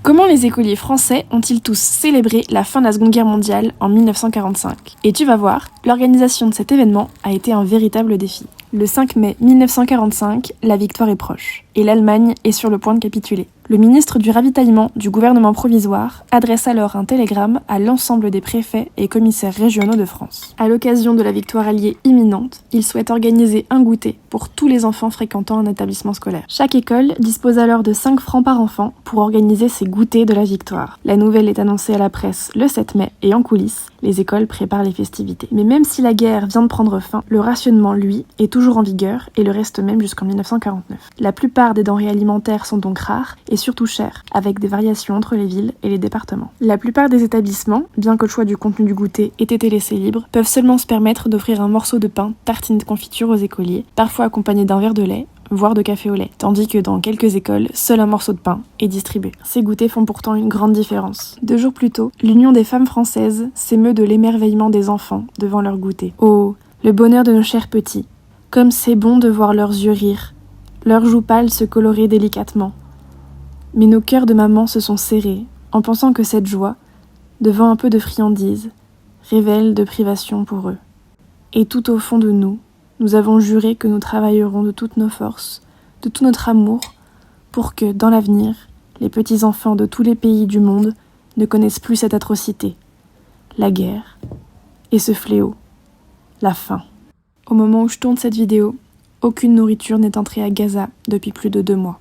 Comment les écoliers français ont-ils tous célébré la fin de la Seconde Guerre mondiale en 1945 ? Et tu vas voir, l'organisation de cet événement a été un véritable défi. Le 5 mai 1945, la victoire est proche, et l'Allemagne est sur le point de capituler. Le ministre du Ravitaillement du gouvernement provisoire adresse alors un télégramme à l'ensemble des préfets et commissaires régionaux de France. À l'occasion de la victoire alliée imminente, il souhaite organiser un goûter pour tous les enfants fréquentant un établissement scolaire. Chaque école dispose alors de 5 francs par enfant pour organiser ces goûters de la victoire. La nouvelle est annoncée à la presse le 7 mai et en coulisses, les écoles préparent les festivités. Mais même si la guerre vient de prendre fin, le rationnement, lui, est toujours en vigueur et le reste même jusqu'en 1949. La plupart des denrées alimentaires sont donc rares et surtout chères, avec des variations entre les villes et les départements. La plupart des établissements, bien que le choix du contenu du goûter ait été laissé libre, peuvent seulement se permettre d'offrir un morceau de pain, tartine de confiture aux écoliers, parfois accompagné d'un verre de lait, voire de café au lait, tandis que dans quelques écoles, seul un morceau de pain est distribué. Ces goûters font pourtant une grande différence. 2 jours plus tôt, l'Union des femmes françaises s'émeut de l'émerveillement des enfants devant leur goûter. Oh, le bonheur de nos chers petits! Comme c'est bon de voir leurs yeux rire, leurs joues pâles se colorer délicatement. Mais nos cœurs de maman se sont serrés en pensant que cette joie, devant un peu de friandises, révèle de privation pour eux. Et tout au fond de nous, nous avons juré que nous travaillerons de toutes nos forces, de tout notre amour, pour que, dans l'avenir, les petits-enfants de tous les pays du monde ne connaissent plus cette atrocité, la guerre, et ce fléau, la faim. Au moment où je tourne cette vidéo, aucune nourriture n'est entrée à Gaza depuis plus de 2 mois.